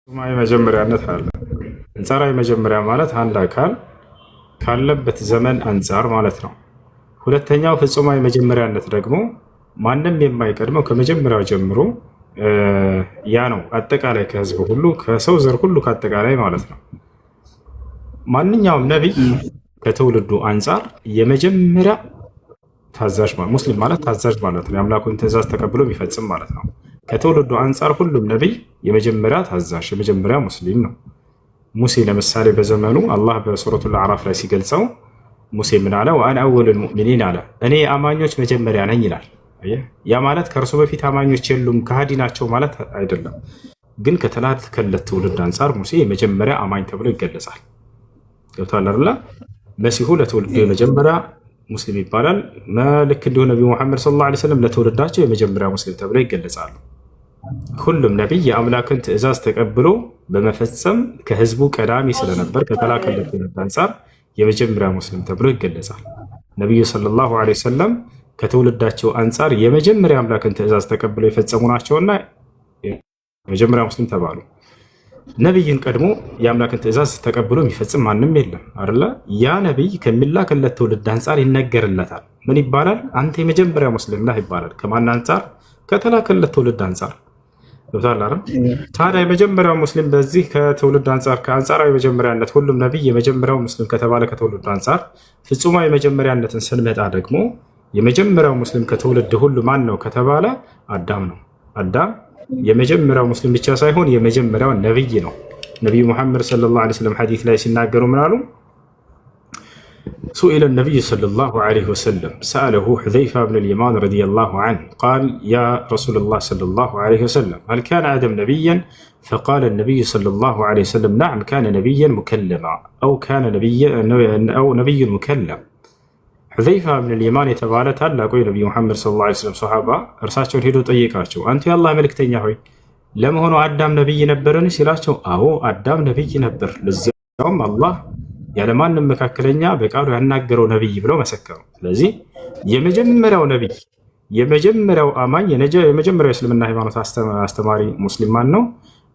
ፍጹማዊ መጀመሪያነት አለ። አንጻራዊ መጀመሪያ ማለት አንድ አካል ካለበት ዘመን አንጻር ማለት ነው። ሁለተኛው ፍጹማዊ መጀመሪያነት ደግሞ ማንም የማይቀድመው ከመጀመሪያው ጀምሮ ያ ነው። አጠቃላይ ከህዝብ ሁሉ ከሰው ዘር ሁሉ ከአጠቃላይ ማለት ነው። ማንኛውም ነቢይ ከትውልዱ አንጻር የመጀመሪያ ታዛዥ ሙስሊም ማለት ታዛዥ ማለት ነው። የአምላኩን ትእዛዝ ተቀብሎ የሚፈጽም ማለት ነው። ከትውልዱ አንጻር ሁሉም ነቢይ የመጀመሪያ ታዛዥ የመጀመሪያ ሙስሊም ነው። ሙሴ ለምሳሌ በዘመኑ አላህ በሱረቱል አዕራፍ ላይ ሲገልጸው ሙሴ ምን አለ? ወአነ አወሉል ሙእሚኒን አለ፣ እኔ የአማኞች መጀመሪያ ነኝ ይላል። ያ ማለት ከእርሱ በፊት አማኞች የሉም ከሃዲ ናቸው ማለት አይደለም። ግን ከተላከለት ትውልድ አንጻር ሙሴ የመጀመሪያ አማኝ ተብሎ ይገለጻል። ገብቶሃል አይደለ? መሲሁ ለትውልዱ የመጀመሪያ ሙስሊም ይባላል። ልክ እንዲሁ ነቢዩ ሙሐመድ ሰለላሁ ዐለይሂ ወሰለም ለትውልዳቸው የመጀመሪያ ሙስሊም ተብለው ይገለጻሉ። ሁሉም ነቢይ የአምላክን ትእዛዝ ተቀብሎ በመፈጸም ከህዝቡ ቀዳሚ ስለነበር ከተላከለት ትውልድ አንጻር የመጀመሪያ ሙስሊም ተብሎ ይገለጻል። ነቢዩ ሰለላሁ ዐለይሂ ወሰለም ከትውልዳቸው አንጻር የመጀመሪያ አምላክን ትእዛዝ ተቀብለው የፈጸሙ ናቸውና የመጀመሪያ ሙስሊም ተባሉ። ነቢይን ቀድሞ የአምላክን ትእዛዝ ተቀብሎ የሚፈጽም ማንም የለም አይደለ? ያ ነቢይ ከሚላክለት ትውልድ አንጻር ይነገርለታል። ምን ይባላል? አንተ የመጀመሪያ ሙስሊም ነህ ይባላል። ከማን አንጻር? ከተላከለት ትውልድ አንጻር። ገብቶሃል አይደል? ታዲያ የመጀመሪያው ሙስሊም በዚህ ከትውልድ አንጻር ከአንጻራዊ መጀመሪያነት ሁሉም ነቢይ የመጀመሪያው ሙስሊም ከተባለ ከትውልድ አንጻር ፍጹማዊ መጀመሪያነትን ስንመጣ ደግሞ የመጀመሪያው ሙስሊም ከትውልድ ሁሉ ማን ነው ከተባለ አዳም ነው። አዳም የመጀመሪያው ሙስሊም ብቻ ሳይሆን የመጀመሪያው ነብይ ነው። ነቢዩ ሙሐመድ ሰለላሁ ዐለይሂ ወሰለም ሐዲስ ላይ ሲናገሩ ምን አሉ? سئل النبي صلى الله عليه وسلم سأله حذيفة بن اليمان رضي الله عنه قال يا رسول الله صلى الله عليه وسلم هل كان آدم نبيا؟ فقال النبي صلى الله عليه وسلم نعم كان نبيا مكلما أو نبي مكلم ሁዘይፋ ብን ልየማን የተባለ ታላቁ የነቢዩ ሙሐመድ ሰለላሁ ዐለይሂ ወሰለም ሶሐባ እርሳቸውን ሄዶ ጠየቃቸው፣ አንተ የአላህ መልእክተኛ ሆይ ለመሆኑ አዳም ነቢይ ነበርን ሲላቸው፣ አዎ አዳም ነቢይ ነበር፣ ለዚያውም አላህ ያለማንም መካከለኛ በቃሉ ያናገረው ነቢይ ብለው መሰከሩ። ስለዚህ የመጀመሪያው ነቢይ የመጀመሪያው አማኝ የመጀመሪያው የእስልምና ሃይማኖት አስተማሪ ሙስሊም ማን ነው?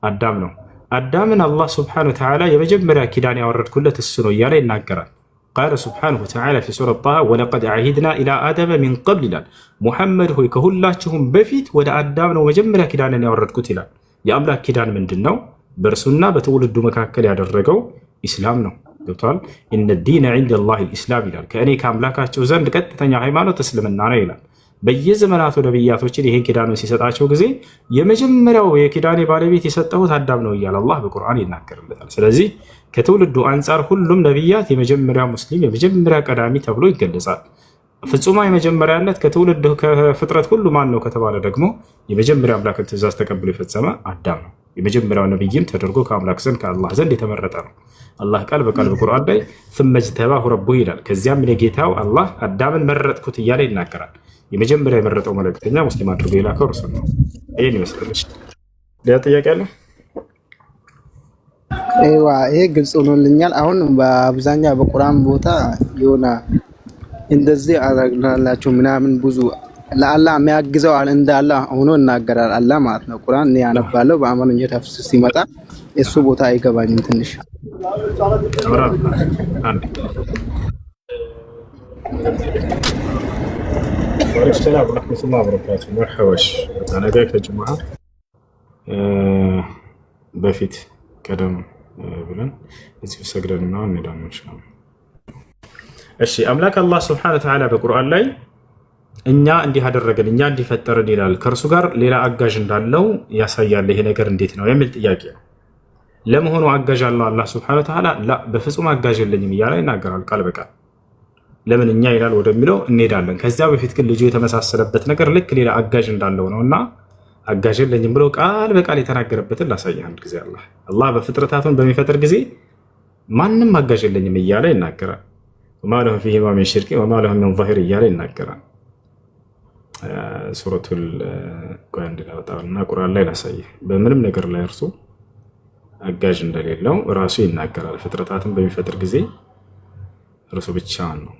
አዳም ነው። አዳምን አላህ ሱብሓነሁ ወተዓላ የመጀመሪያ ኪዳን ያወረድኩለት እሱ ነው እያለ ይናገራል። ቃለ ሱብሓነሁ ወተዓላ ፊ ሱረት ጣሃ ወለቀድ ዐሂድና ኢላ አደመ ሚን ቀብል ይላል። ሙሐመድ ሆይ ከሁላችሁም በፊት ወደ አዳም ነው መጀመሪያ ኪዳንን ያወረድኩት ይላል። የአምላክ ኪዳን ምንድን ነው? በእርሱና በትውልዱ መካከል ያደረገው ኢስላም ነው። ገብቷል? ኢነ ዲነ ዒንደላሂ ልኢስላም ይላል። ከእኔ ከአምላካቸው ዘንድ ቀጥተኛ ሃይማኖት እስልምና ነው ይላል። በየዘመናቱ ነቢያቶችን ይሄን ኪዳኑን ሲሰጣቸው ጊዜ የመጀመሪያው የኪዳኔ ባለቤት የሰጠሁት አዳም ነው እያለ አላህ በቁርአን ይናገርለታል። ስለዚህ ከትውልዱ አንጻር ሁሉም ነቢያት የመጀመሪያ ሙስሊም የመጀመሪያ ቀዳሚ ተብሎ ይገለጻል። ፍጹማዊ መጀመሪያነት ከትውልድ ከፍጥረት ሁሉ ማን ነው ከተባለ ደግሞ የመጀመሪያ አምላክን ትእዛዝ ተቀብሎ የፈጸመ አዳም ነው። የመጀመሪያው ነቢይም ተደርጎ ከአምላክ ዘንድ ከአላህ ዘንድ የተመረጠ ነው። አላህ ቃል በቃል በቁርአን ላይ ثم اجتباه ربه ይላል። ከዚያም ጌታው አላህ አዳምን መረጥኩት እያለ ይናገራል። የመጀመሪያ የመረጠው መልእክተኛ ሙስሊም አድርጎ የላከው እርሱ ነው። ይህን ይመስላል። ሌላ ጥያቄ አለ? ይሄ ግልጽ ሆኖልኛል። አሁን በአብዛኛው በቁርአን ቦታ የሆነ እንደዚህ አደረግላችሁ ምናምን ብዙ ለአላህ የሚያግዘው እንዳለ ሆኖ እናገራል አላህ ማለት ነው። ቁርአን እኔ ያነባለሁ በአማርኛ ተፍሲር ሲመጣ እሱ ቦታ አይገባኝም ትንሽ ሰላም ወራህመቱላሂ ወበረካቱ። መርሐባሽ ነገ ከጅሙዓ በፊት ቀደም ብለን እዚህ ሰግደን ነው እንሄዳለን ኢንሻአላህ። እሺ አምላክ አላህ ሱብሓነሁ ወተዓላ በቁርአን ላይ እኛ እንዲህ አደረገን እኛ እንዲፈጠርን ይላል። ከእርሱ ጋር ሌላ አጋዥ እንዳለው ያሳያል። ይሄ ነገር እንዴት ነው የሚል ጥያቄ ነው። ለመሆኑ አጋዥ አለው አላህ ሱብሓነሁ ወተዓላ? ላ በፍጹም አጋዥ የለኝም እያለ ይናገራል ቃል በቃል። ለምን እኛ ይላል ወደሚለው እንሄዳለን። ከዚያ በፊት ግን ልጁ የተመሳሰለበት ነገር ልክ ሌላ አጋዥ እንዳለው ነውና አጋዥ የለኝም ብሎ ቃል በቃል የተናገረበትን ላሳየህ አንድ ጊዜ። አላህ በፍጥረታቱን በሚፈጥር ጊዜ ማንም አጋዥ የለኝም እያለ ይናገራል። ወማ ለሁ ፊሂማ ሚን ሽርክ ወማ ለሁ ሚን ظሂር እያለ ይናገራል። ሱረቱል ጓንድ ላውጣውና ቁርአን ላይ ላሳየህ። በምንም ነገር ላይ እርሱ አጋዥ እንደሌለው ራሱ ይናገራል። ፍጥረታትን በሚፈጥር ጊዜ እርሱ ብቻ ነው።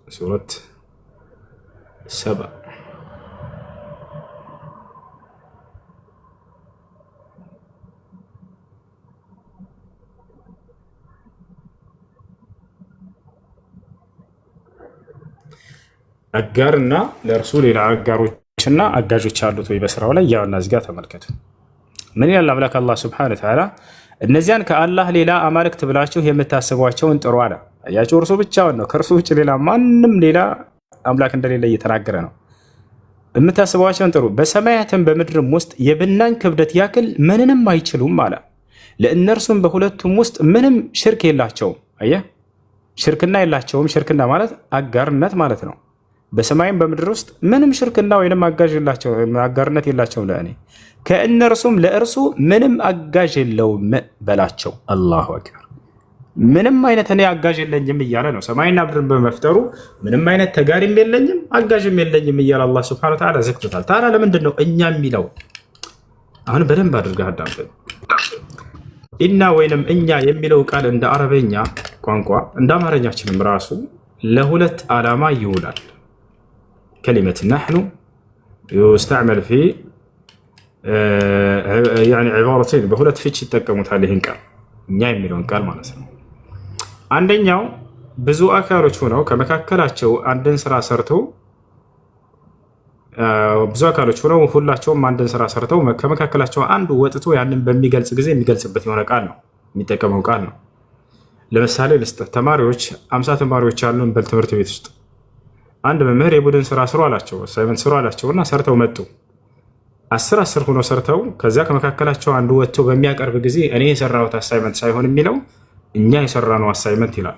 ሱረት ሰባ አጋርና ለእርሱ ሌላ አጋሮችና አጋዦች አሉት ወይ በስራው ላይ? ያውና እዚህ ጋር ተመልከቱ። ምን ይላል አምላክ አላህ ሱብሓነሁ ወተዓላ? እነዚያን ከአላህ ሌላ አማልክት ብላችሁ የምታስቧቸውን ጥሩ አለ። አያችሁ፣ እርሱ ብቻውን ነው፣ ከእርሱ ውጭ ሌላ ማንም ሌላ አምላክ እንደሌለ እየተናገረ ነው። የምታስቧቸውን ጥሩ፣ በሰማያትም በምድርም ውስጥ የብናኝ ክብደት ያክል ምንንም አይችሉም አለ። ለእነርሱም በሁለቱም ውስጥ ምንም ሽርክ የላቸውም። አየህ፣ ሽርክና የላቸውም። ሽርክና ማለት አጋርነት ማለት ነው። በሰማይም በምድር ውስጥ ምንም ሽርክና ወይም አጋርነት የላቸውም ለእኔ፣ ከእነርሱም ለእርሱ ምንም አጋዥ የለውም በላቸው። አላሁ አክበር። ምንም አይነት እኔ አጋዥ የለኝም እያለ ነው። ሰማይና ምድርን በመፍጠሩ ምንም አይነት ተጋሪም የለኝም አጋዥም የለኝም እያለ አላህ ሱብሓነሁ ወተዓላ ዘግቶታል። ታዲያ ለምንድን ነው እኛ የሚለው? አሁን በደንብ አድርገህ አዳምጠኝ። ኢና ወይንም እኛ የሚለው ቃል እንደ አረበኛ ቋንቋ እንደ አማርኛችንም ራሱ ለሁለት ዓላማ ይውላል። ከሊመት ናሕኑ ዩስተዕመል ፊ ዒባረተይን፣ በሁለት ፍች ይጠቀሙታል ይህን ቃል፣ እኛ የሚለውን ቃል ማለት ነው። አንደኛው ብዙ አካሎች ሆነው ከመካከላቸው አንድን ስራ ሰርተው ብዙ አካሎች ሆነው ሁላቸውም አንድን ስራ ሰርተው ከመካከላቸው አንዱ ወጥቶ ያንን በሚገልጽ ጊዜ የሚገልጽበት የሆነ ቃል ነው፣ የሚጠቀመው ቃል ነው። ለምሳሌ ልስጥህ። ተማሪዎች 50 ተማሪዎች ያሉን በትምህርት ቤት ውስጥ አንድ መምህር የቡድን ስራ ስሩ አላቸው፣ አሳይመንት ስሩ አላቸውና ሰርተው መጡ። 10 ሆነው ሰርተው ከዚያ ከመካከላቸው አንዱ ወጥቶ በሚያቀርብ ጊዜ እኔ የሰራሁት አሳይመንት ሳይሆን የሚለው እኛ የሰራነው አሳይመንት ይላል።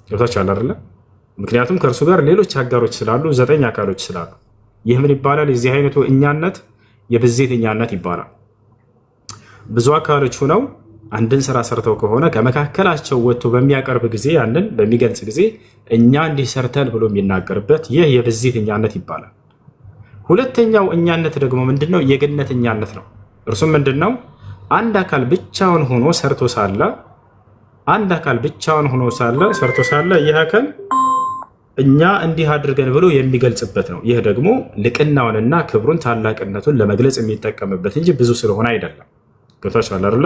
ገብታችኋል አይደለ? ምክንያቱም ከእርሱ ጋር ሌሎች አጋሮች ስላሉ 9 አካሎች ስላሉ። ይህ ምን ይባላል? የዚህ አይነቱ እኛነት የብዜት እኛነት ይባላል። ብዙ አካሎች ሆነው አንድን ስራ ሰርተው ከሆነ ከመካከላቸው ወጥቶ በሚያቀርብ ጊዜ ያንን በሚገልጽ ጊዜ እኛ እንዲህ ሰርተን ብሎ የሚናገርበት ይህ የብዜት እኛነት ይባላል። ሁለተኛው እኛነት ደግሞ ምንድነው? የግነት እኛነት ነው። እርሱም ምንድነው? አንድ አካል ብቻውን ሆኖ ሰርቶ ሳለ ሰርቶ ሳለ ይህ አካል እኛ እንዲህ አድርገን ብሎ የሚገልጽበት ነው። ይህ ደግሞ ልቅናውንና ክብሩን ታላቅነቱን ለመግለጽ የሚጠቀምበት እንጂ ብዙ ስለሆነ አይደለም። ገብታችኋል አይደለ?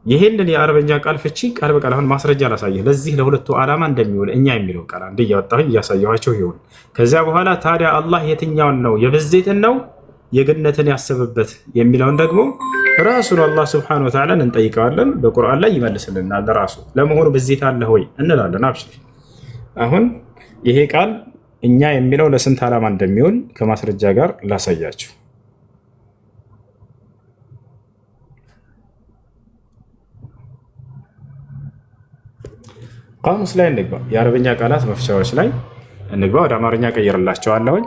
ይህንን የአረበኛ ቃል ፍቺ ቃል በቃል አሁን ማስረጃ ላሳየህ። ለዚህ ለሁለቱ ዓላማ እንደሚውል እኛ የሚለው ቃል አንድ እያወጣሁኝ እያሳየኋቸው ይሆን። ከዚያ በኋላ ታዲያ አላህ የትኛውን ነው የብዜትን ነው የግነትን ያስብበት የሚለውን ደግሞ ራሱን አላህ ሱብሓነሁ ወተዓላ እንጠይቀዋለን። በቁርአን ላይ ይመልስልናል። ራሱ ለመሆኑ ብዜት አለህ ወይ እንላለን። አብሽር። አሁን ይሄ ቃል እኛ የሚለው ለስንት ዓላማ እንደሚውል ከማስረጃ ጋር ላሳያችሁ። ቃሙስ ላይ እንግባ። የአረበኛ ቃላት መፍቻዎች ላይ እንግባ። ወደ አማርኛ ቀይርላቸዋለሁኝ።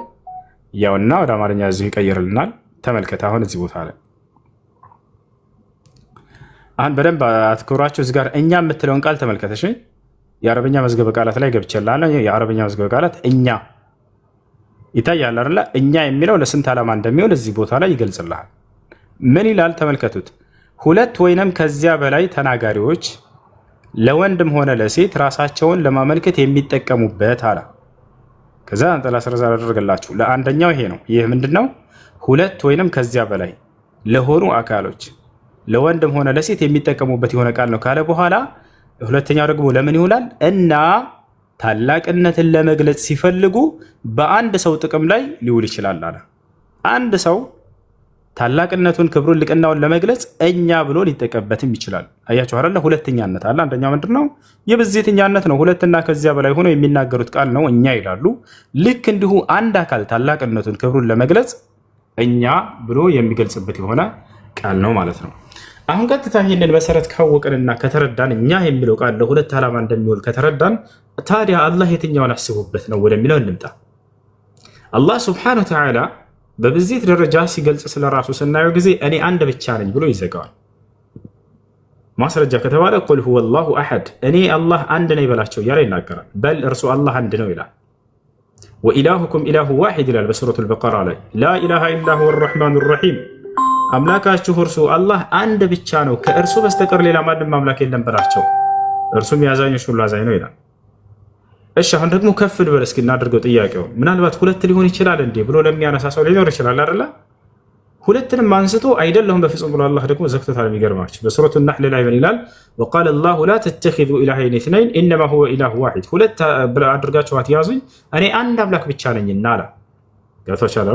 ያውና ወደ አማርኛ እዚሁ ይቀይርልናል። ተመልከት። አሁን እዚህ ቦታ ላይ አሁን በደንብ አትኩራችሁ። እዚህ ጋር እኛ የምትለውን ቃል ተመልከተሽ። የአረበኛ መዝገበ ቃላት ላይ ገብቼልሃለሁ። የአረበኛ መዝገበ ቃላት እኛ ይታያል አይደለ? እኛ የሚለው ለስንት ዓላማ እንደሚውል እዚህ ቦታ ላይ ይገልጽልሃል። ምን ይላል? ተመልከቱት። ሁለት ወይንም ከዚያ በላይ ተናጋሪዎች ለወንድም ሆነ ለሴት ራሳቸውን ለማመልከት የሚጠቀሙበት አለ። ከዛ አንጠላ ስረዛ አደረገላችሁ። ለአንደኛው ይሄ ነው። ይህ ምንድነው? ሁለት ወይንም ከዚያ በላይ ለሆኑ አካሎች ለወንድም ሆነ ለሴት የሚጠቀሙበት የሆነ ቃል ነው ካለ በኋላ ሁለተኛው ደግሞ ለምን ይውላል? እና ታላቅነትን ለመግለጽ ሲፈልጉ በአንድ ሰው ጥቅም ላይ ሊውል ይችላል አለ። አንድ ሰው ታላቅነቱን፣ ክብሩን፣ ልቅናውን ለመግለጽ እኛ ብሎ ሊጠቀምበትም ይችላል። አያችሁ አይደለ? ሁለተኛነት አለ። አንደኛው ምንድነው? የብዜተኛነት ነው። ሁለትና ከዚያ በላይ ሆኖ የሚናገሩት ቃል ነው እኛ ይላሉ። ልክ እንዲሁ አንድ አካል ታላቅነቱን፣ ክብሩን ለመግለጽ እኛ ብሎ የሚገልጽበት የሆነ ቃል ነው ማለት ነው። አሁን ቀጥታ ይህንን መሰረት ካወቅንና ከተረዳን እኛ የሚለው ቃል ለሁለት ዓላማ እንደሚውል ከተረዳን ታዲያ አላህ የትኛውን አስቡበት ነው ወደሚለው እንምጣ። አላህ ሱብሓነሁ ወተዓላ በብዜት ደረጃ ሲገልጽ ስለ ራሱ ስናየው ጊዜ እኔ አንድ ብቻ ነኝ ብሎ ይዘጋዋል። ማስረጃ ከተባለ ቁል ሁወ አላሁ አሐድ፣ እኔ አላህ አንድ ነኝ በላቸው እያለ ይናገራል። በል እርሱ አላህ አንድ ነው ይላል። ወኢላሁኩም ኢላሁ ዋሒድ ይላል በሱረቱል በቀራ ላይ። ላ ኢላሃ ኢላ ሁወ አርረሕማኑ ረሒም፣ አምላካችሁ እርሱ አላህ አንድ ብቻ ነው፣ ከእርሱ በስተቀር ሌላ ማንም አምላክ የለም በላቸው፣ እርሱም የአዛኞች ሁሉ አዛኝ ነው ይላል። እሺ አሁን ደግሞ ከፍ ልበል እስኪ እናድርገው ጥያቄው። ምናልባት ሁለት ሊሆን ይችላል እንዴ ብሎ ለሚያነሳ ሰው ሊኖር ይችላል አይደለ? ሁለትንም አንስቶ አይደለሁም በፍጹም ብሎ አላህ ደግሞ ዘግቶታል። የሚገርማችሁ በሱረቱ ነህል ላይ ምን ይላል? ወቃለ አላሁ ላ ተተኺዙ ኢላሀይን ኢስነይን ኢነማ ሁወ ኢላሁ ዋሂድ፣ ሁለት አድርጋችሁ አትያዙኝ እኔ አንድ አምላክ ብቻ ነኝና አለ። ገብቶሻል?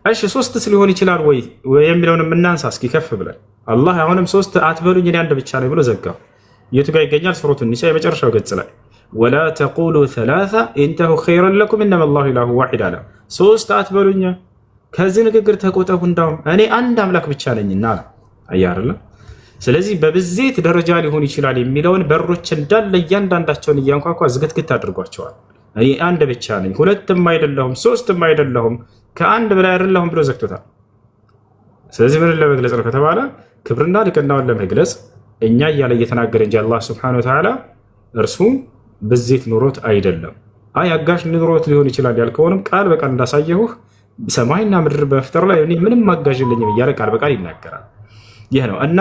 እሺ ሶስትስ ሊሆን ይችላል ወይ የሚለውን የምናንሳ እስኪ ከፍ ብለን። አላህ አሁንም ሶስት አትበሉኝ እኔ አንድ ብቻ ነኝ ብሎ ዘጋው። የቱ ጋር ይገኛል? ሱረቱ ኒሳ የመጨረሻው ገጽ ላይ ወላ ተቁሉ ሰላሳ ኢንተሁ ኸይረን ለኩም ኢነማ አላሁ ኢላሁ ዋሂድ አለ። ሶስት አትበሉኝ ከዚህ ንግግር ተቆጠቡ፣ እንዳውም እኔ አንድ አምላክ ብቻ ነኝና አለ። አያርለ ስለዚህ በብዜት ደረጃ ሊሆን ይችላል የሚለውን በሮች እንዳለ እያንዳንዳቸውን እያንኳኳ ዝግትግት አድርጓቸዋል። እኔ አንድ ብቻ ነኝ፣ ሁለትም አይደለሁም፣ ሶስትም አይደለሁም፣ ከአንድ በላይ አይደለሁም ብሎ ዘግቶታል። ስለዚህ ምን ለመግለጽ ነው ከተባለ ክብርና ልቅናውን ለመግለጽ እኛ እያለ እየተናገረ እንጂ አላህ ሱብሓነሁ ወተዓላ እርሱ ብዜት ኑሮት አይደለም። አይ አጋሽ ኑሮት ሊሆን ይችላል ያልከውንም ቃል በቃል እንዳሳየሁህ ሰማይና ምድር በመፍጠሩ ላይ ምንም አጋዥ የለኝም እያለ ቃል በቃል ይናገራል። ይህ ነው እና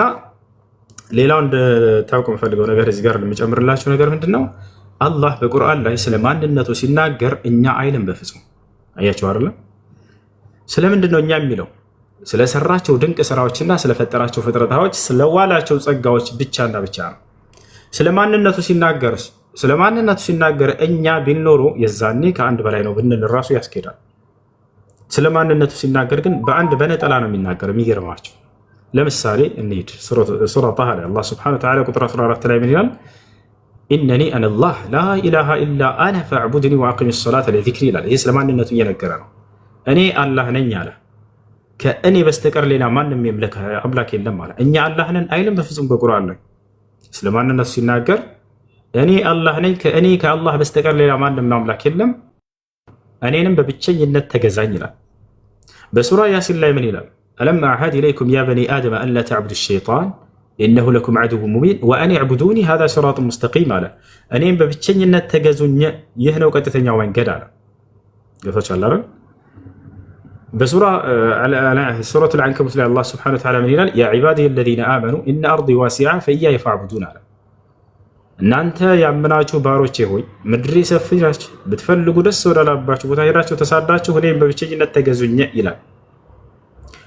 ሌላው እንድታውቁ የምፈልገው ነገር እዚህ ጋር የምጨምርላችሁ ነገር ምንድን ነው? አላህ በቁርአን ላይ ስለ ማንነቱ ሲናገር እኛ አይልም በፍጹም። አያችሁ አይደለ? ስለምንድን ነው እኛ የሚለው? ስለሰራቸው ድንቅ ስራዎችና ስለፈጠራቸው ፍጥረታዎች ስለዋላቸው ጸጋዎች ብቻና ብቻ ነው። ስለ ማንነቱ ሲናገር እኛ ቢኖሩ የዛኔ ከአንድ በላይ ነው ብንል ራሱ ያስኬዳል። ስለ ማንነቱ ሲናገር ግን በአንድ በነጠላ ነው የሚናገር። የሚገርማቸው ለምሳሌ እንሂድ ሱራ ጣሃ ላይ አላህ ሱብሓነሁ ወተዓላ ቁጥር 14 ላይ ምን ይላል? ኢነኒ አነላህ ላ ኢላሃ ኢላ አነ ፈዕቡድኒ ወአቂሚ ሰላተ ለዚክሪ ይላል። ይህ ስለ ማንነቱ እየነገረ ነው። እኔ አላህ ነኝ አለ። ከእኔ በስተቀር ሌላ ማንም የምልክ አምላክ የለም አለ። እኛ አላህ ነን አይልም በፍጹም በቁርአን ላይ። ስለ ማንነቱ ሲናገር እኔ አላህ ነኝ፣ ከእኔ ከአላህ በስተቀር ሌላ ማንም አምላክ የለም፣ እኔንም በብቸኝነት ተገዛኝ ይላል። በሱራ ያሲን ላይ ምን ይላል? አለም አዕሀድ ኢለይኩም ያ በኒ አደም አን ላ ተዕቡዱ ሸይጣን ኢነሁ ለኩም ዐዱውን ሙቢን ወአን ዕቡዱኒ ሃዛ ሲራጡን ሙስተቂም አለ። እኔም በብቸኝነት ተገዙኝ፣ ይህ ነው ቀጥተኛው መንገድ አለ። ገብቶሻል አይደል? በሱረቱል ዐንከቡት ላይ አላህ ሱብሓነሁ ወተዓላ ምን ይላል? ያ ዒባዲየ አለዚነ አመኑ ኢነ አርዲ ዋሲዐ ፈኢያየ ፈዕቡዱን አለ። እናንተ ያመናችሁ ባሮቼ ሆይ ምድሬ ሰፊ ናች፣ ብትፈልጉ ደስ ወዳላባችሁ ቦታ ሄዳችሁ ተሳዳችሁ እኔም በብቸኝነት ተገዙኝ ይላል።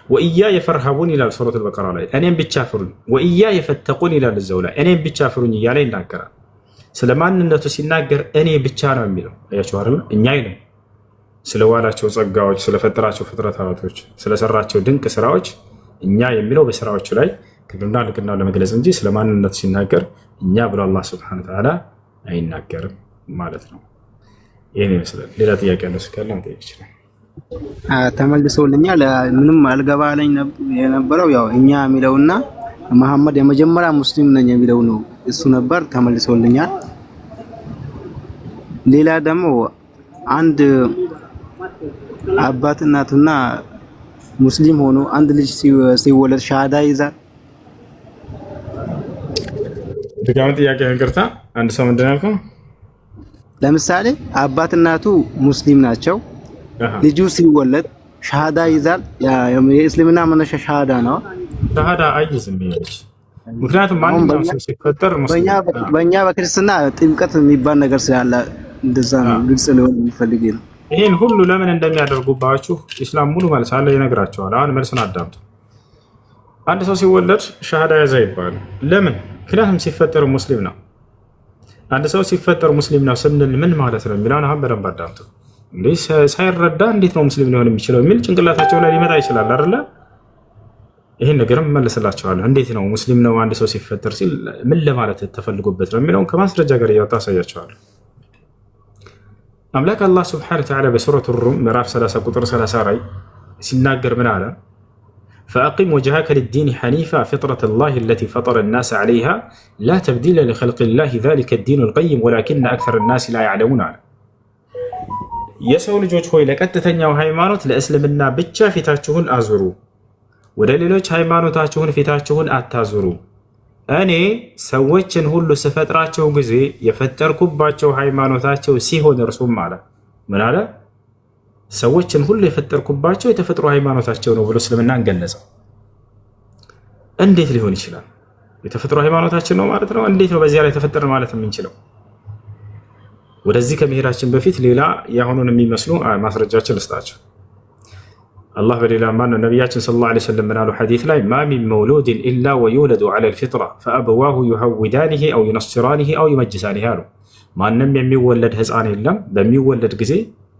ወኢያየ ፈርሀቡን ይላል ሱረቱል በቀራ ላይ፣ እኔም ብቻ ፍሩኝ። ወኢያየ ፈተቁን ይላል እዛው ላይ፣ እኔም ብቻ ፍሩኝ እያለ ይናገራል። ስለ ማንነቱ ሲናገር እኔ ብቻ ነው የሚለው። አያችሁ አይደል? እኛ አይልም። ስለዋላቸው ጸጋዎች፣ ስለፈጠራቸው ፍጥረታቶች፣ ስለሰራቸው ድንቅ ስራዎች እኛ የሚለው በስራዎቹ ላይ ክብርና ልቅና ለመግለጽ እንጂ ስለ ማንነቱ ሲናገር እኛ ብሎ አላህ ሱብሓነሁ ወተዓላ አይናገርም ማለት ነው። ይህን ይመስላል። ሌላ ጥያቄ ያለው ካለ መጠየቅ ይችላል። ተመልሶልኛል። ምንም አልገባለኝ የነበረው ያው እኛ የሚለውና መሐመድ የመጀመሪያ ሙስሊም ነኝ የሚለው ነው። እሱ ነበር። ተመልሶልኛል። ሌላ ደግሞ አንድ አባት እናቱና ሙስሊም ሆኖ አንድ ልጅ ሲወለድ ሻሃዳ ይዛል። ድጋሚ ጥያቄ እንቅርታ። አንድ ሰው ምንድን ያልከው? ለምሳሌ አባት እናቱ ሙስሊም ናቸው። ልጁ ሲወለድ ሻሃዳ ይዛል። የእስልምና መነሻ ሻሃዳ ነው። ሻሃዳ አይዝም ይልሽ። ምክንያቱም ማንኛውም ሰው ሲፈጠር ሙስሊም በእኛ በክርስትና ጥምቀት የሚባል ነገር ስላለ እንደዛ ነው። ግልጽ ነው የሚፈልግ ነው። ይህን ሁሉ ለምን እንደሚያደርጉባችሁ ኢስላም ሙሉ መልስ አለ ይነግራቸዋል። አሁን መልሱን አዳምጡ። አንድ ሰው ሲወለድ ሻሃዳ ያዛ ይባላል። ለምን? ምክንያቱም ሲፈጠር ሙስሊም ነው። አንድ ሰው ሲፈጠር ሙስሊም ነው ስንል ምን ማለት ነው የሚለውን አሁን በደንብ አዳምጡ። ሳይረዳ እንዴት ነው ሙስሊም ሊሆን የሚችለው የሚል ጭንቅላታቸው ላይ ሊመጣ ይችላል አይደለ? ይህን ነገርም መልስላቸዋለሁ። እንዴት ነው ሙስሊም ነው አንድ ሰው ሲፈጠር ሲል ምን ለማለት ተፈልጎበት ነው የሚለውን ከማስረጃ ጋር እያወጣ አሳያቸዋለሁ። አምላክ አላህ ሱብሓነሁ ወተዓላ በሱረቱ ሩም ምዕራፍ 30 ቁጥር 30 ላይ ሲናገር ምን አለ? ፈአቂም ወጅሀከ ሊዲን ሐኒፋ ፊጥረተ ላሂ አለቲ ፈጠረ ናስ ዐለይሃ ላ ተብዲለ ሊኸልቂላሂ ዛሊከ ዲኑል ቀይም ወላኪነ አክሰረ ናስ ላ ያዕለሙን አለ። የሰው ልጆች ሆይ ለቀጥተኛው ሃይማኖት ለእስልምና ብቻ ፊታችሁን አዙሩ፣ ወደ ሌሎች ሃይማኖታችሁን ፊታችሁን አታዙሩ። እኔ ሰዎችን ሁሉ ስፈጥራቸው ጊዜ የፈጠርኩባቸው ሃይማኖታቸው ሲሆን እርሱም አለ ምን አለ? ሰዎችን ሁሉ የፈጠርኩባቸው የተፈጥሮ ሃይማኖታቸው ነው ብሎ እስልምናን ገለጸው። እንዴት ሊሆን ይችላል? የተፈጥሮ ሃይማኖታችን ነው ማለት ነው። እንዴት ነው በዚያ ላይ ተፈጠረ ማለት የምንችለው? ወደዚህ ከመሄዳችን በፊት ሌላ የአሁኑን የሚመስሉ ማስረጃችን ልስጣቸው። አላህ በሌላ ማነው ነቢያችን ሰለላሁ ዐለይሂ ወሰለም ምናሉ ሐዲስ ላይ ማ ሚን መውሉድን ኢላ ወዩለዱ ዐለል ፊጥራ ፈአበዋሁ ዩሀውዳኒሂ አው ዩነስራኒሂ አው ዩመጅሳኒሂ አሉ። ማንም የሚወለድ ህፃን የለም በሚወለድ ጊዜ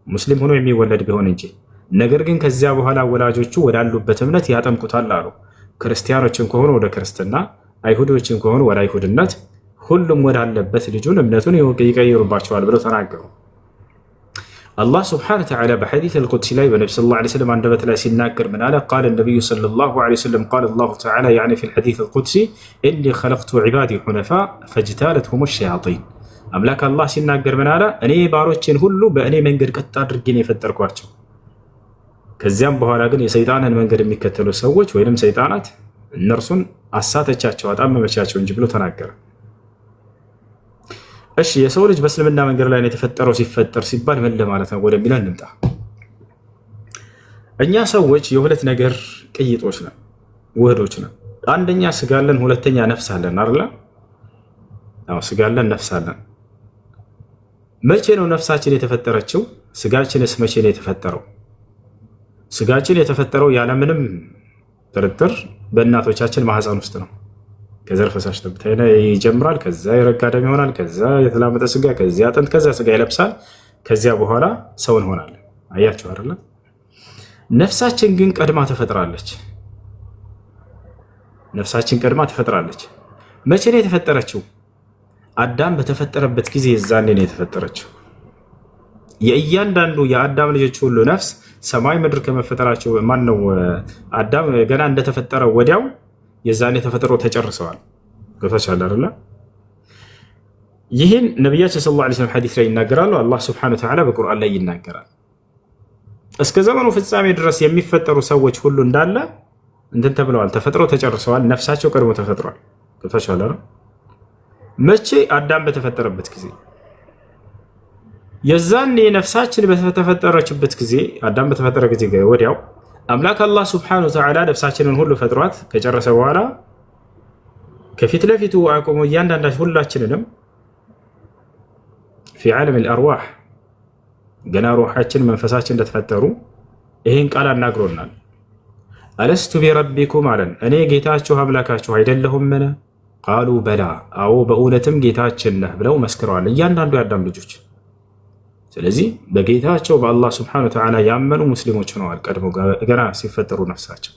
ሙስሊም ሆኖ የሚወለድ ቢሆን እንጂ፣ ነገር ግን ከዚያ በኋላ ወላጆቹ ወዳሉበት እምነት ያጠምቁታል አሉ። ክርስቲያኖችን ከሆኑ ወደ ክርስትና፣ አይሁዶችን ከሆኑ ወደ አይሁድነት፣ ሁሉም ወዳለበት ልጁን እምነቱን ይቀይሩባቸዋል ብለው ተናገሩ። አላህ ስብሓነሁ ወተዓላ በሐዲስ አልቁድሲ ላይ በነቢ ሰለላሁ ዐለይሂ ወሰለም አንደበት ላይ ሲናገር ምን አለ? ቃለ ነቢዩ ሰለላሁ ዐለይሂ ወሰለም ቃለ አላሁ ተዓላ ያዕኒ ፊል ሐዲስ አልቁድሲ ኢኒ ኸለቅቱ ዒባዲ ሑነፋ ፈጅታለትሁም ሸያጢን። አምላክ አላህ ሲናገር ምን አለ? እኔ ባሮቼን ሁሉ በእኔ መንገድ ቀጥ አድርጌ ነው የፈጠርኳቸው። ከዚያም በኋላ ግን የሰይጣንን መንገድ የሚከተሉ ሰዎች ወይንም ሰይጣናት እነርሱን አሳተቻቸው፣ አጣመመቻቸው እንጂ ብሎ ተናገረ። እሺ የሰው ልጅ በእስልምና መንገድ ላይ ነው የተፈጠረው ሲፈጠር ሲባል ምን ለማለት ነው ወደሚለው እንምጣ። እኛ ሰዎች የሁለት ነገር ቅይጦች ነን፣ ውህዶች ነን። አንደኛ ስጋ አለን፣ ሁለተኛ ነፍስ አለን አይደል? አዎ ስጋ አለን፣ ነፍስ አለን። መቼ ነው ነፍሳችን የተፈጠረችው? ስጋችንስ መቼ ነው የተፈጠረው? ስጋችን የተፈጠረው ያለምንም ጥርጥር በእናቶቻችን ማህፀን ውስጥ ነው። ከዘር ፈሳሽ ጠብታ ይጀምራል። ከዛ የረጋ ደም ይሆናል። ከዛ የተላመጠ ስጋ፣ ከዚያ አጥንት፣ ከዛ ስጋ ይለብሳል። ከዚያ በኋላ ሰው እንሆናለን። አያችሁ አይደለ? ነፍሳችን ግን ቀድማ ተፈጥራለች። ነፍሳችን ቀድማ ተፈጥራለች። መቼ ነው የተፈጠረችው? አዳም በተፈጠረበት ጊዜ የዛኔ ነው የተፈጠረችው። የእያንዳንዱ የአዳም ልጆች ሁሉ ነፍስ ሰማይ ምድር ከመፈጠራቸው ማነው አዳም ገና እንደተፈጠረ ወዲያው የዛኔ ተፈጥሮ ተጨርሰዋል። ገብታችኋል አይደል? ይህን ነቢያችን ሰለላሁ ዐለይሂ ወሰለም ሐዲስ ላይ ይናገራሉ። አላህ ሱብሓነሁ ወተዓላ በቁርአን ላይ ይናገራል። እስከ ዘመኑ ፍጻሜ ድረስ የሚፈጠሩ ሰዎች ሁሉ እንዳለ እንትን ተብለዋል፣ ተፈጥረው ተጨርሰዋል። ነፍሳቸው ቀድሞ ተፈጥሯል። ገብታችኋል አይደል? መቼ? አዳም በተፈጠረበት ጊዜ። የዛኔ ነፍሳችን በተፈጠረችበት ጊዜ አዳም በተፈጠረ ጊዜ ወዲያው አምላክ አላህ ሱብሓነሁ ወተዓላ ነፍሳችንን ሁሉ ፈጥሯት ከጨረሰ በኋላ ከፊት ለፊቱ አቆሞ እያንዳንዳችን ሁላችንንም ፊ ዓለም አልአርዋህ ገና ሩሓችን መንፈሳችን እንደተፈጠሩ ይህን ቃል አናግሮናል። አለስቱ ቢረቢኩም አለን፣ እኔ ጌታችሁ አምላካችሁ አይደለሁምን? ቃሉ በላ፣ አዎ በእውነትም ጌታችን ነህ ብለው መስክረዋል እያንዳንዱ የአዳም ልጆች። ስለዚህ በጌታቸው በአላህ ስብሐነሁ ወተዓላ ያመኑ ሙስሊሞች ሆነዋል ቀድሞ ገና ሲፈጠሩ ነፍሳቸው።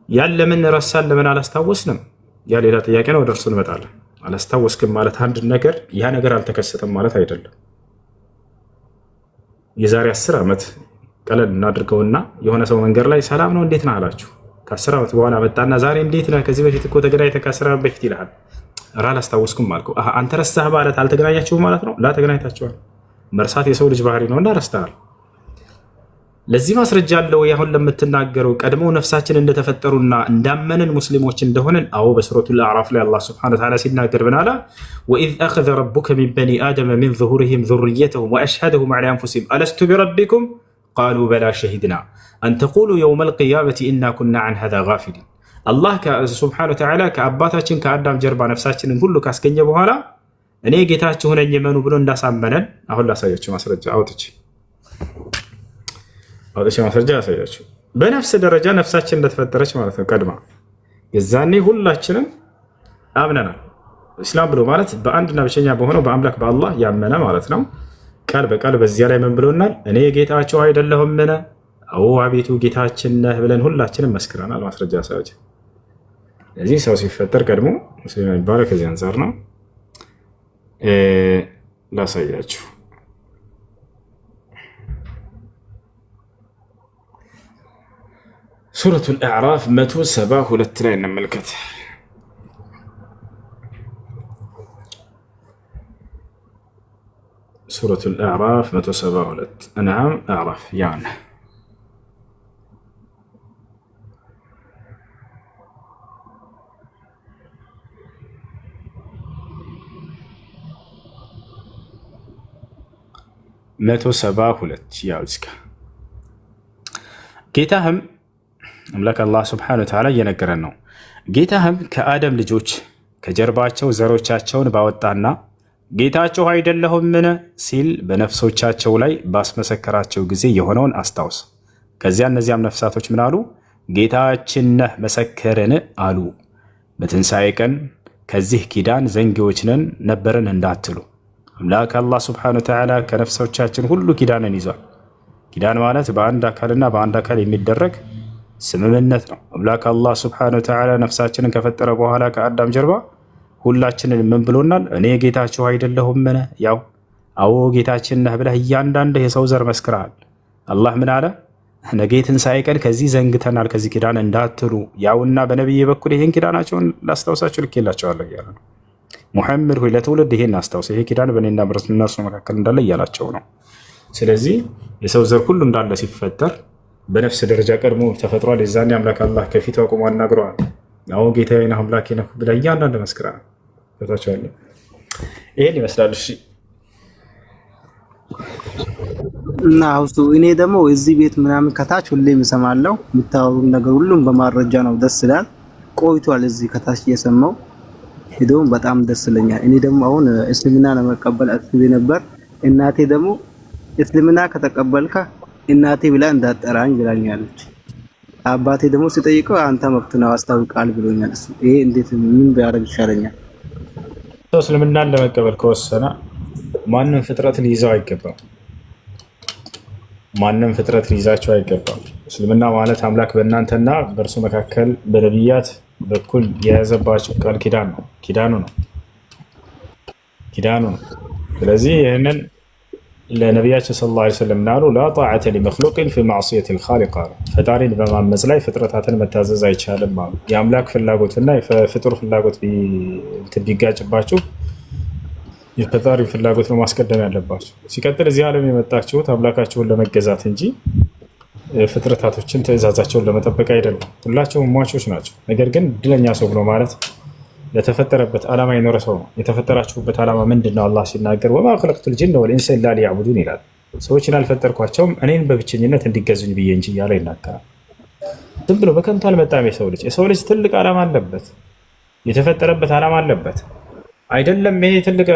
ያን ለምን ረሳን? ለምን አላስታወስንም? ያ ሌላ ጥያቄ ነው፣ ወደ እርሱ እንመጣለን። አላስታወስክም ማለት አንድ ነገር ያ ነገር አልተከሰተም ማለት አይደለም። የዛሬ 10 ዓመት ቀለል እናድርገውና የሆነ ሰው መንገድ ላይ ሰላም ነው እንዴት ነህ አላችሁ። ከ10 ዓመት በኋላ መጣና ዛሬ እንዴት ነህ? ከዚህ በፊት እኮ ተገናኝተን ከ10 ዓመት በፊት ይልሃል። ኧረ አላስታወስኩም አልከው። አንተ ረሳህ ማለት አልተገናኛችሁም ማለት ነው? ላ ተገናኝታችኋል። መርሳት የሰው ልጅ ባህሪ ነውና ረስተሃል። ለዚህ ማስረጃ አለው። አሁን ለምትናገረው ቀድሞ ነፍሳችን እንደተፈጠሩና እንዳመንን ሙስሊሞች እንደሆነን አዎ በሱረቱል አዕራፍ ላይ አላህ ሱብሓነሁ ወተዓላ ሲናገር ምን አለ? ወኢዝ አኸዘ ረቡከ ሚን በኒ አደመ ሚን ዙሁሪሂም ዙርየተሁም ወአሽሀደሁም ዐላ አንፉሲሂም አለስቱ ቢረቢኩም ቃሉ በላ ሸሂድና አን ተቁሉ የውመል ቂያመቲ ኢና ኩና ዐን ሃዛ ጋፊሊን። አላህ ሱብሓነሁ ወተዓላ ከአባታችን ከአዳም ጀርባ ነፍሳችንን ሁሉ ካስገኘ በኋላ እኔ ጌታችሁ ነኝ እመኑ ብሎ እንዳሳመነን አሁን ላሳያችሁ ማስረጃ አውጥቼ ማስረጃ ያሳያችሁ። በነፍስ ደረጃ ነፍሳችን እንደተፈጠረች ማለት ነው ቀድማ። የዛኔ ሁላችንም አምነናል። እስላም ብሎ ማለት በአንድና ብቸኛ በሆነው በአምላክ በአላህ ያመነ ማለት ነው። ቃል በቃል በዚያ ላይ ምን ብሎናል? እኔ ጌታቸው አይደለሁምን? አዎ አቤቱ ጌታችን ነህ ብለን ሁላችንም መስክረናል። ማስረጃ ያሳያችሁ። ስለዚህ ሰው ሲፈጠር ቀድሞ ሙስሊም የሚባለው ከዚህ አንጻር ነው። ላሳያችሁ ሱረቱል አዕራፍ 172 ላይ እንመልከት። ሱረቱል አዕራፍ 172 ነዓም አዕራፍ ያን መቶ 172 ያው እስከ ጌታህም አምላክ አላህ ሱብሓነሁ ወተዓላ እየነገረን ነው። ጌታህም ከአደም ልጆች ከጀርባቸው ዘሮቻቸውን ባወጣና ጌታቸው አይደለሁምን ሲል በነፍሶቻቸው ላይ ባስመሰከራቸው ጊዜ የሆነውን አስታውስ። ከዚያ እነዚያም ነፍሳቶች ምን አሉ? ጌታችን ነህ መሰከርን አሉ። በትንሣኤ ቀን ከዚህ ኪዳን ዘንጊዎች ነን ነበርን እንዳትሉ። አምላክ አላህ ስብሐነሁ ወተዓላ ከነፍሶቻችን ሁሉ ኪዳንን ይዟል። ኪዳን ማለት በአንድ አካልና በአንድ አካል የሚደረግ ስምምነት ነው። አምላክ አላህ ስብሐነሁ ወተዓላ ነፍሳችንን ከፈጠረ በኋላ ከአዳም ጀርባ ሁላችንን ምን ብሎናል? እኔ ጌታችሁ አይደለሁምን? ያው አዎ ጌታችን ነህ ብለህ እያንዳንድ የሰው ዘር መስክረሃል። አላህ ምን አለ? ነገ ትንሣኤ ቀን ከዚህ ዘንግተናል ከዚህ ኪዳን እንዳትሉ፣ ያውና በነቢይ በኩል ይሄን ኪዳናቸውን ላስታውሳችሁ ልኬላቸዋለሁ እያለ ነው። ሙሐመድ ሆይ ለትውልድ ይሄን አስታውስ፣ ይሄ ኪዳን በእኔና በእነርሱ መካከል እንዳለ እያላቸው ነው። ስለዚህ የሰው ዘር ሁሉ እንዳለ ሲፈጠር በነፍስ ደረጃ ቀድሞ ተፈጥሯል። የዛኔ አምላክ አላህ ከፊቱ አቁሞ አናግረዋል። አዎ ጌታዬ ነህ አምላኬ ነህ ብለህ እያንዳንድ መስክረሃል። ቦታቸዋለ ይሄን ይመስላል። እሺ እና አውሱ እኔ ደግሞ እዚህ ቤት ምናምን ከታች ሁሌም እሰማለሁ። የምታወሩ ነገር ሁሉም በማረጃ ነው። ደስ ይላል። ቆይቷል እዚህ ከታች እየሰማው ሄዶም በጣም ደስ ይለኛል። እኔ ደግሞ አሁን እስልምና ለመቀበል አስቤ ነበር። እናቴ ደግሞ እስልምና ከተቀበልካ እናቴ ብላ እንዳጠራኝ ብላኛለች። አባቴ ደግሞ ሲጠይቀው አንተ መብት ነው አስታውቃል ብሎኛል። ይሄ እንዴት ምን ቢያደርግ ይሻለኛል? እስልምናን ለመቀበል ከወሰነ ማንም ፍጥረት ሊይዘው አይገባም። ማንም ፍጥረት ሊይዛቸው አይገባም። እስልምና ማለት አምላክ በእናንተና በእርሱ መካከል በነቢያት በኩል የያዘባቸው ቃል ኪዳን ነው። ኪዳኑ ነው። ስለዚህ ይህንን ለነቢያችን ሰለላሁ ዐለይሂ ወሰለም ናሉ ላ ጣዓተ ሊመክሉቅን ፊ ማዕሲየት ልኻሊቅ አሉ። ፈጣሪን በማመፅ ላይ ፍጥረታትን መታዘዝ አይቻልም አሉ። የአምላክ ፍላጎትና የፍጡር ፍላጎት ቢጋጭባችሁ የፈጣሪ ፍላጎት ነው ማስቀደም ያለባችሁ። ሲቀጥል እዚህ ዓለም የመጣችሁት አምላካችሁን ለመገዛት እንጂ ፍጥረታቶችን ትእዛዛቸውን ለመጠበቅ አይደለም። ሁላቸውም ሟቾች ናቸው። ነገር ግን እድለኛ ሰው ብሎ ማለት ለተፈጠረበት ዓላማ የኖረ ሰው ነው። የተፈጠራችሁበት ዓላማ ምንድን ነው? አላህ ሲናገር ወማ ኸለቅቱል ጂነ ወል ኢንሰ ኢላ ሊያዕቡዱን ይላል። ሰዎችን አልፈጠርኳቸውም እኔን በብቸኝነት እንዲገዙኝ ብዬ እንጂ እያለ ይናገራል። ዝም ብሎ በከንቱ አልመጣም። የሰው ልጅ ትልቅ ዓላማ አለበት። የተፈጠረበት ዓላማ አለበት። አይደለም ይሄ ትልቅ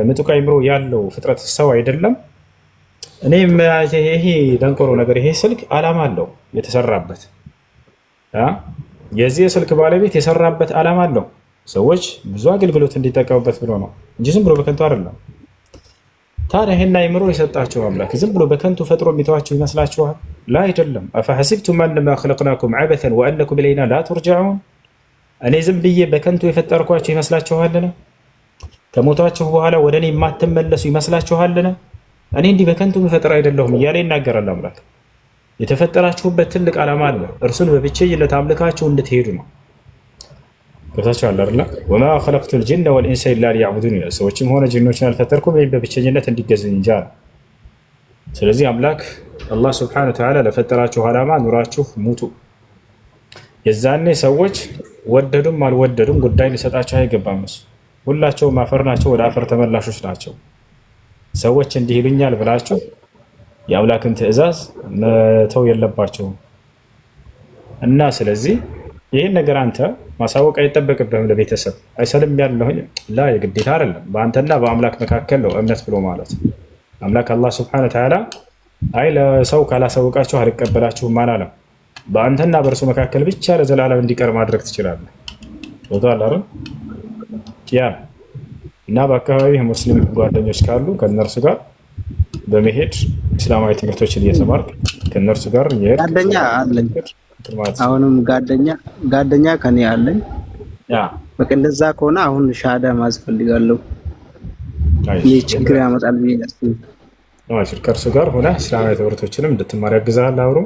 ምጡቅ አእምሮ ያለው ፍጥረት ሰው አይደለም። እኔም ይሄ ደንቆሮ ነገር ይሄ ስልክ ዓላማ አለው የተሰራበት። የዚህ ስልክ ባለቤት የሰራበት ዓላማ አለው። ሰዎች ብዙ አገልግሎት እንዲጠቀሙበት ብሎ ነው እንጂ ዝም ብሎ በከንቱ አይደለም። ታዲያ ይሄን አእምሮ የሰጣቸው አምላክ ዝም ብሎ በከንቱ ፈጥሮ የሚተዋቸው ይመስላችኋል? ላ አይደለም። አፈሐሲብቱም አነማ ኸለቅናኩም ዐበሰን ወአነኩም ኢለይና ላ ቱርጀዑን። እኔ ዝም ብዬ በከንቱ የፈጠርኳቸው ይመስላችኋልን? ከሞታችሁ በኋላ ወደ እኔ የማትመለሱ ይመስላችኋልን? እኔ እንዲህ በከንቱ የምፈጥር አይደለሁም እያለ ይናገራል አምላክ። የተፈጠራችሁበት ትልቅ ዓላማ አለ። እርሱን በብቸኝነት አምልካችሁ እንድትሄዱ ነው። ገብታችኋል አይደል? ወማ ኸለቅቱል ጂነ ወልኢንሰ ኢላ ሊያዕቡዱን ይላል። ሰዎችም ሆነ ጂኖችን አልፈጠርኩም ወይም በብቸኝነት እንዲገዙኝ እንጂ አለ። ስለዚህ አምላክ አላህ ሱብሓነሁ ወተዓላ ለፈጠራችሁ ዓላማ ኑራችሁ ሙቱ። የዛኔ ሰዎች ወደዱም አልወደዱም ጉዳይ ሊሰጣቸው አይገባም። ሁላቸውም አፈር ናቸው፣ ወደ አፈር ተመላሾች ናቸው። ሰዎች እንዲህ ይሉኛል ብላችሁ የአምላክን ትዕዛዝ መተው የለባቸውም እና ስለዚህ ይህን ነገር አንተ ማሳወቅ አይጠበቅብህም። ለቤተሰብ አይሰልም ያለሁኝ ላ የግዴታ አይደለም። በአንተና በአምላክ መካከል ነው እምነት ብሎ ማለት። አምላክ አላህ ሱብሓነሁ ወተዓላ አይ ለሰው ካላሳወቃችሁ አልቀበላችሁም አላለም። በአንተና በእርሱ መካከል ብቻ ለዘላለም እንዲቀር ማድረግ ትችላለህ። ወጣላ ያ እና በአካባቢ ሙስሊም ጓደኞች ካሉ ከነርሱ ጋር በመሄድ እስላማዊ ትምህርቶችን እየተማርክ ከነርሱ ጋር ጓደኛ አለኝ። አሁንም ጓደኛ ከኔ አለኝ። ያ በቃ እንደዛ ከሆነ አሁን ሻዳ ማዝ ፈልጋለሁ። ይህ ችግር ያመጣል ብዬ አስብ። ከእርሱ ጋር ሆነ እስላማዊ ትምህርቶችንም እንድትማር ያግዛል። አብሮ